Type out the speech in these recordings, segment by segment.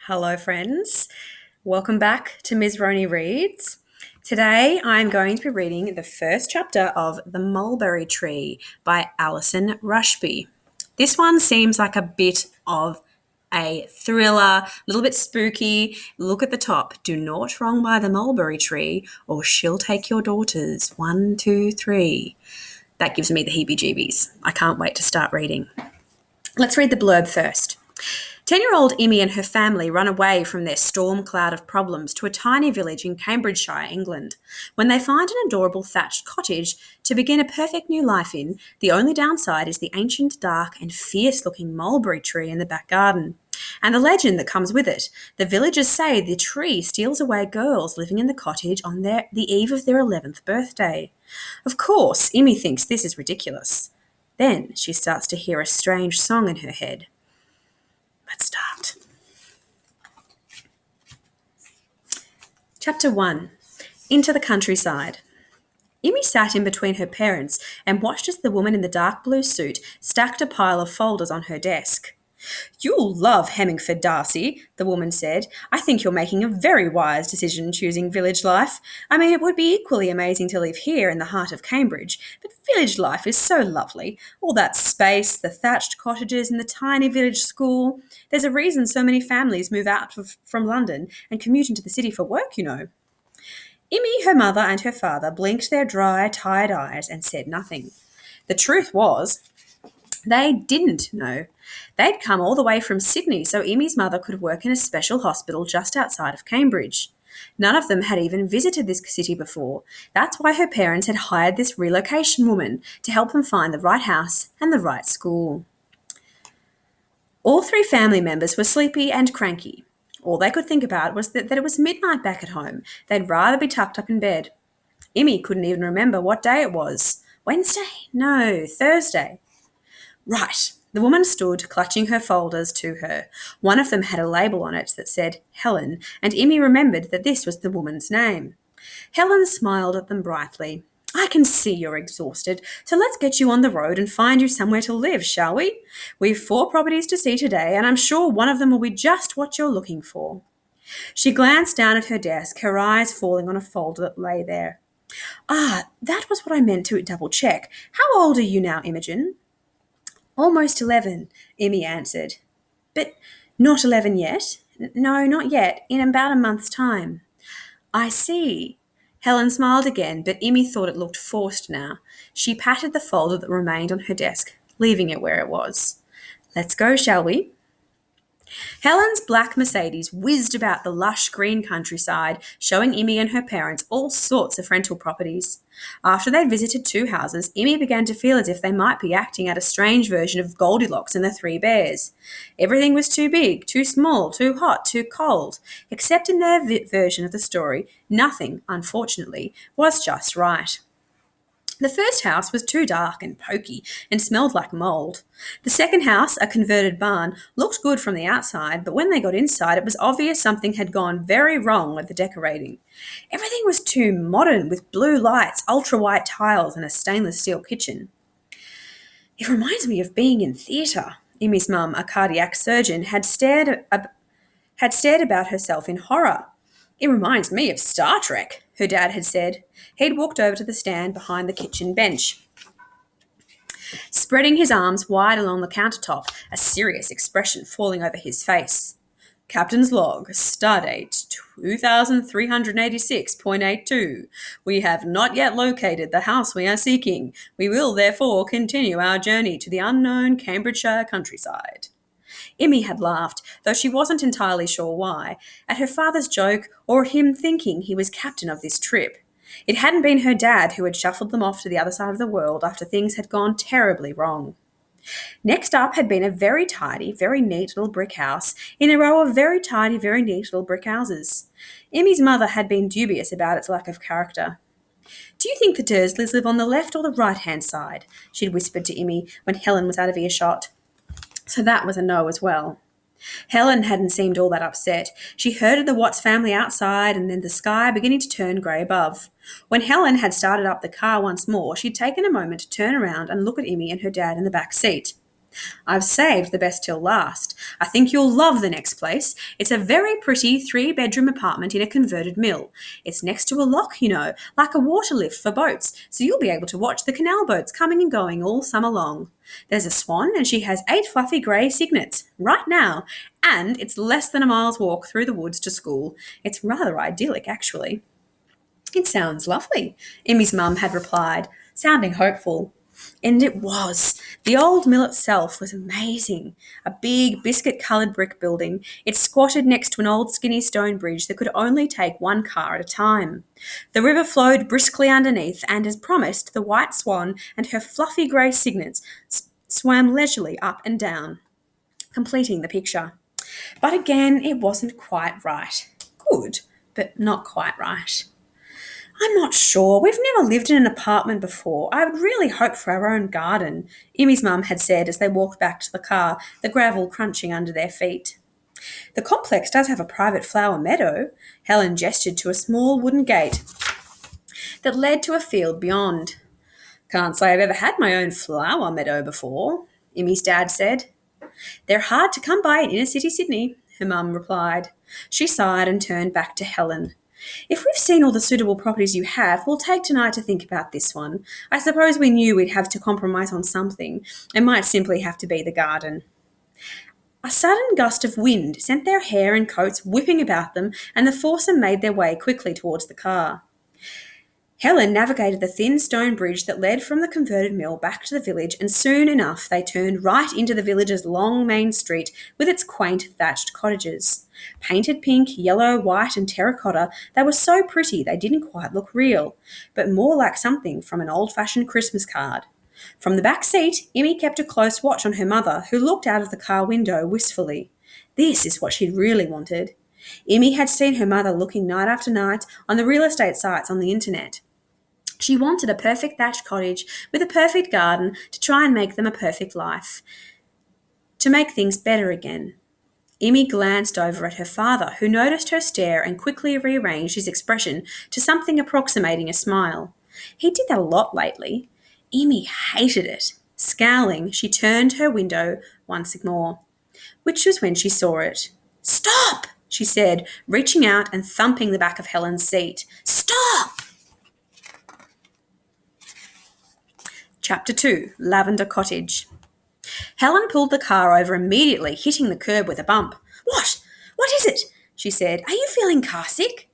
Hello, friends. Welcome back to Ms. Roni Reads. Today, I'm going to be reading the first chapter of The Mulberry Tree by Allison Rushby. This one seems like a bit of a thriller, a little bit spooky. Look at the top. Do not wrong by the mulberry tree, or she'll take your daughters. 1, 2, 3. That gives me the heebie-jeebies. I can't wait to start reading. Let's read the blurb first. 10-year-old Emmy and her family run away from their storm cloud of problems to a tiny village in Cambridgeshire, England. When they find an adorable thatched cottage to begin a perfect new life in, the only downside is the ancient, dark and fierce-looking mulberry tree in the back garden. And the legend that comes with it. The villagers say the tree steals away girls living in the cottage on the eve of their 11th birthday. Of course, Emmy thinks this is ridiculous. Then she starts to hear a strange song in her head. Let's start. Chapter 1. Into the Countryside. Emmy sat in between her parents and watched as the woman in the dark blue suit stacked a pile of folders on her desk. "You'll love Hemmingford, Darcy," the woman said. "I think you're making a very wise decision choosing village life. I mean, it would be equally amazing to live here in the heart of Cambridge, but village life is so lovely. All that space, the thatched cottages and the tiny village school. There's a reason so many families move out from London and commute into the city for work, you know." Emmy, her mother and her father blinked their dry, tired eyes and said nothing. The truth was, they didn't know. They'd come all the way from Sydney so Emmy's mother could work in a special hospital just outside of Cambridge. None of them had even visited this city before. That's why her parents had hired this relocation woman to help them find the right house and the right school. All three family members were sleepy and cranky. All they could think about was that it was midnight back at home. They'd rather be tucked up in bed. Emmy couldn't even remember what day it was. Wednesday? No, Thursday. Right. The woman stood, clutching her folders to her. One of them had a label on it that said Helen, and Emmy remembered that this was the woman's name. Helen smiled at them brightly. "I can see you're exhausted, so let's get you on the road and find you somewhere to live, shall we? We've 4 properties to see today, and I'm sure one of them will be just what you're looking for." She glanced down at her desk, her eyes falling on a folder that lay there. That was what I meant to double-check. How old are you now, Imogen?" "Almost 11, Emmy answered. "But not 11 yet?" "No, not yet. In about a month's time." "I see." Helen smiled again, but Emmy thought it looked forced now. She patted the folder that remained on her desk, leaving it where it was. "Let's go, shall we?" Helen's black Mercedes whizzed about the lush green countryside, showing Emmy and her parents all sorts of rental properties. After they'd visited 2 houses, Emmy began to feel as if they might be acting out a strange version of Goldilocks and the 3 Bears. Everything was too big, too small, too hot, too cold. Except in their version of the story, nothing, unfortunately, was just right. The first house was too dark and poky and smelled like mould. The second house, a converted barn, looked good from the outside, but when they got inside it was obvious something had gone very wrong with the decorating. Everything was too modern, with blue lights, ultra-white tiles and a stainless steel kitchen. "It reminds me of being in theatre," Emmy's mum, a cardiac surgeon, had stared about herself in horror. "It reminds me of Star Trek," her dad had said. He'd walked over to the stand behind the kitchen bench, spreading his arms wide along the countertop, a serious expression falling over his face. "Captain's log, stardate 2386.82. We have not yet located the house we are seeking. We will therefore continue our journey to the unknown Cambridgeshire countryside." Emmy had laughed, though she wasn't entirely sure why, at her father's joke or him thinking he was captain of this trip. It hadn't been her dad who had shuffled them off to the other side of the world after things had gone terribly wrong. Next up had been a very tidy, very neat little brick house in a row of very tidy, very neat little brick houses. Emmy's mother had been dubious about its lack of character. "Do you think the Dursleys live on the left or the right-hand side?" she'd whispered to Emmy when Helen was out of earshot. So that was a no as well. Helen hadn't seemed all that upset. She herded the Watts family outside and then the sky beginning to turn grey above. When Helen had started up the car once more, she'd taken a moment to turn around and look at Emmy and her dad in the back seat. I've saved the best till last. I think you'll love the next place. It's a very pretty three-bedroom apartment in a converted mill. It's next to a lock, like a water lift for boats, so you'll be able to watch the canal boats coming and going all summer long. There's a swan, and she has 8 fluffy grey cygnets, right now, and it's less than a mile's walk through the woods to school. It's rather idyllic, actually. It sounds lovely, Emmy's mum had replied, sounding hopeful. And it was. The old mill itself was amazing. A big biscuit-coloured brick building. It squatted next to an old skinny stone bridge that could only take one car at a time. The river flowed briskly underneath, and as promised, the white swan and her fluffy grey cygnets swam leisurely up and down, completing the picture. But again, it wasn't quite right. Good, but not quite right. I'm not sure. We've never lived in an apartment before. I would really hope for our own garden, Emmy's mum had said as they walked back to the car, the gravel crunching under their feet. The complex does have a private flower meadow. Helen gestured to a small wooden gate that led to a field beyond. Can't say I've ever had my own flower meadow before, Emmy's dad said. They're hard to come by in inner city Sydney, her mum replied. She sighed and turned back to Helen. If we've seen all the suitable properties you have, we'll take tonight to think about this one. I suppose we knew we'd have to compromise on something. It might simply have to be the garden. A sudden gust of wind sent their hair and coats whipping about them, and the foursome made their way quickly towards the car. Helen navigated the thin stone bridge that led from the converted mill back to the village, and soon enough they turned right into the village's long main street with its quaint thatched cottages. Painted pink, yellow, white and terracotta, they were so pretty they didn't quite look real, but more like something from an old-fashioned Christmas card. From the back seat, Emmy kept a close watch on her mother, who looked out of the car window wistfully. This is what she'd really wanted. Emmy had seen her mother looking night after night on the real estate sites on the internet. She wanted a perfect thatched cottage with a perfect garden to try and make them a perfect life, to make things better again. Emmy glanced over at her father, who noticed her stare and quickly rearranged his expression to something approximating a smile. He did that a lot lately. Emmy hated it. Scowling, she turned her window once more, which was when she saw it. "Stop!" she said, reaching out and thumping the back of Helen's seat. "Stop!" Chapter 2, Lavender Cottage. Helen pulled the car over immediately, hitting the curb with a bump. "What? What is it?" she said. "Are you feeling car sick?"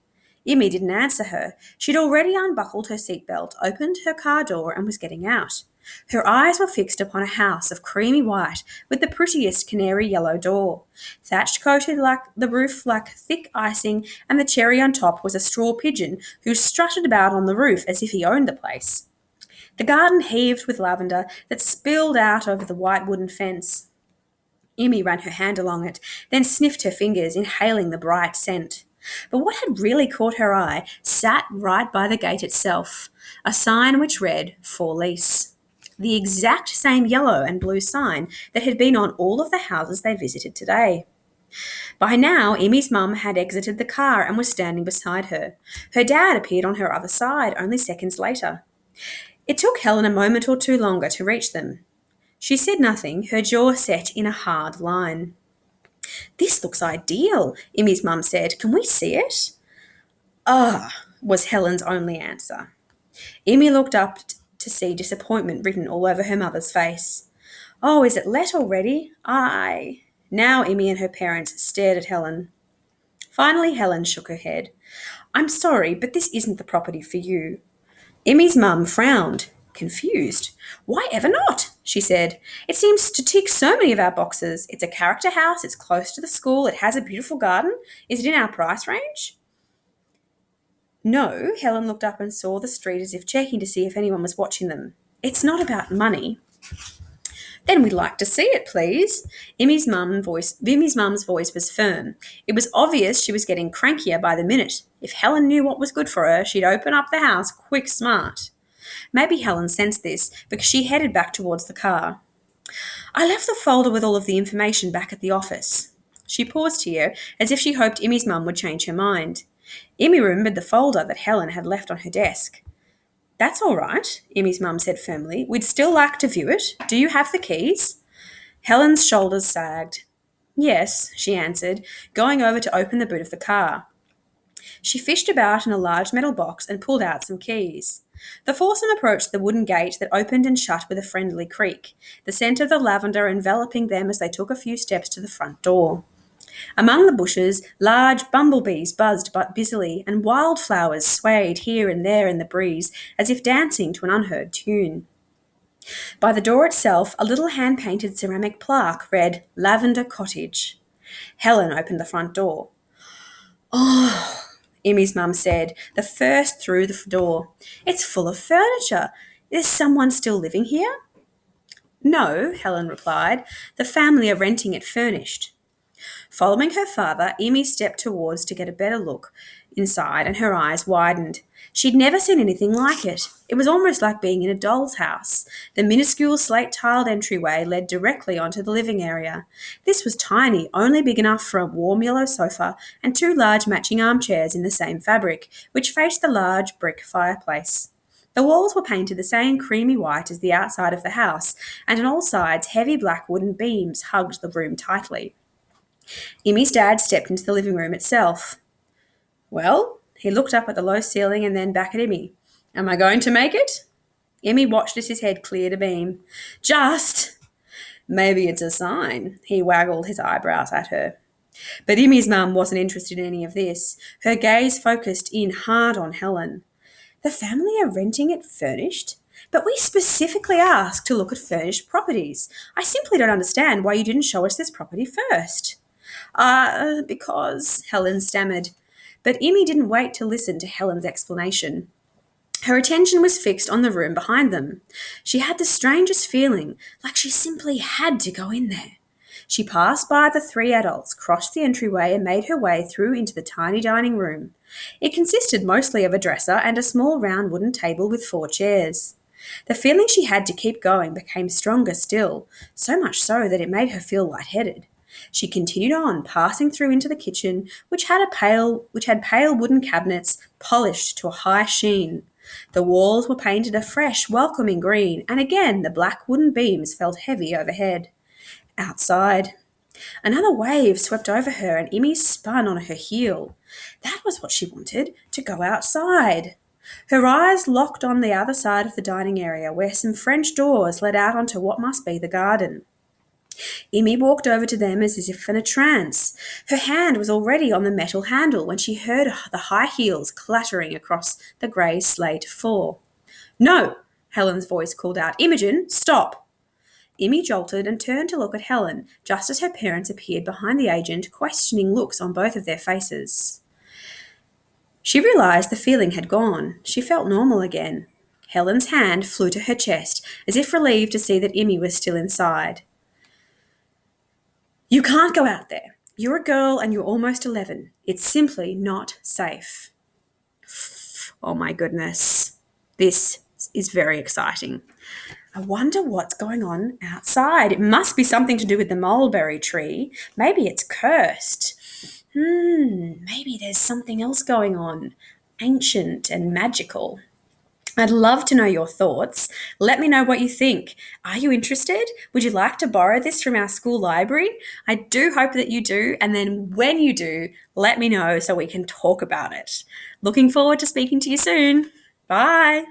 Emmy didn't answer her. She'd already unbuckled her seatbelt, opened her car door, and was getting out. Her eyes were fixed upon a house of creamy white with the prettiest canary yellow door. Thatched coated like the roof like thick icing, and the cherry on top was a straw pigeon who strutted about on the roof as if he owned the place. The garden heaved with lavender that spilled out over the white wooden fence. Emmy ran her hand along it, then sniffed her fingers, inhaling the bright scent. But what had really caught her eye sat right by the gate itself, a sign which read, "For lease." The exact same yellow and blue sign that had been on all of the houses they visited today. By now, Emmy's mum had exited the car and was standing beside her. Her dad appeared on her other side only seconds later. It took Helen a moment or two longer to reach them. She said nothing, her jaw set in a hard line. "This looks ideal," Emmy's mum said. "Can we see it?" "Ugh," was Helen's only answer. Emmy looked up to see disappointment written all over her mother's face. "Oh, is it let already?" Now Emmy and her parents stared at Helen. Finally, Helen shook her head. "I'm sorry, but this isn't the property for you." Emmy's mum frowned, confused. "Why ever not?" she said. "It seems to tick so many of our boxes. It's a character house, it's close to the school, it has a beautiful garden. Is it in our price range?" "No," Helen looked up and saw the street as if checking to see if anyone was watching them. "It's not about money." "Then we'd like to see it, please." Emmy's mum's voice was firm. It was obvious she was getting crankier by the minute. If Helen knew what was good for her, she'd open up the house quick smart. Maybe Helen sensed this, because she headed back towards the car. "I left the folder with all of the information back at the office." She paused here, as if she hoped Emmy's mum would change her mind. Emmy remembered the folder that Helen had left on her desk. "That's all right," Emmy's mum said firmly. "We'd still like to view it. Do you have the keys?" Helen's shoulders sagged. Yes, she answered, going over to open the boot of the car. She fished about in a large metal box and pulled out some keys. The foursome approached the wooden gate that opened and shut with a friendly creak, the scent of the lavender enveloping them as they took a few steps to the front door. Among the bushes, large bumblebees buzzed but busily, and wildflowers swayed here and there in the breeze as if dancing to an unheard tune. By the door itself, a little hand-painted ceramic plaque read, Lavender Cottage. Helen opened the front door. Oh, Emmy's mum said, the first through the door. It's full of furniture. Is someone still living here? No, Helen replied. The family are renting it furnished. Following her father, Emmy stepped towards to get a better look inside, and her eyes widened. She'd never seen anything like it. It was almost like being in a doll's house. The minuscule slate-tiled entryway led directly onto the living area. This was tiny, only big enough for a warm yellow sofa and two large matching armchairs in the same fabric, which faced the large brick fireplace. The walls were painted the same creamy white as the outside of the house, and on all sides heavy black wooden beams hugged the room tightly. Emmy's dad stepped into the living room itself. Well, he looked up at the low ceiling and then back at Emmy. Am I going to make it? Emmy watched as his head cleared a beam. Just. Maybe it's a sign. He waggled his eyebrows at her. But Emmy's mum wasn't interested in any of this. Her gaze focused in hard on Helen. The family are renting it furnished? But we specifically asked to look at furnished properties. I simply don't understand why you didn't show us this property first. Because, Helen stammered. But Emmy didn't wait to listen to Helen's explanation. Her attention was fixed on the room behind them. She had the strangest feeling, like she simply had to go in there. She passed by the three adults, crossed the entryway, and made her way through into the tiny dining room. It consisted mostly of a dresser and a small round wooden table with 4 chairs. The feeling she had to keep going became stronger still, so much so that it made her feel lightheaded. She continued on, passing through into the kitchen, which had pale wooden cabinets polished to a high sheen. The walls were painted a fresh, welcoming green, and again the black wooden beams felt heavy overhead. Outside. Another wave swept over her, and Emmy spun on her heel. That was what she wanted, to go outside. Her eyes locked on the other side of the dining area, where some French doors led out onto what must be the garden. Emmy walked over to them as if in a trance. Her hand was already on the metal handle when she heard the high heels clattering across the grey slate floor. No! Helen's voice called out. Imogen, stop! Emmy jolted and turned to look at Helen, just as her parents appeared behind the agent, questioning looks on both of their faces. She realised the feeling had gone. She felt normal again. Helen's hand flew to her chest, as if relieved to see that Emmy was still inside. You can't go out there. You're a girl and you're almost 11. It's simply not safe. Oh my goodness. This is very exciting. I wonder what's going on outside. It must be something to do with the mulberry tree. Maybe it's cursed. Maybe there's something else going on. Ancient and magical. I'd love to know your thoughts. Let me know what you think. Are you interested? Would you like to borrow this from our school library? I do hope that you do, and then when you do, let me know so we can talk about it. Looking forward to speaking to you soon. Bye.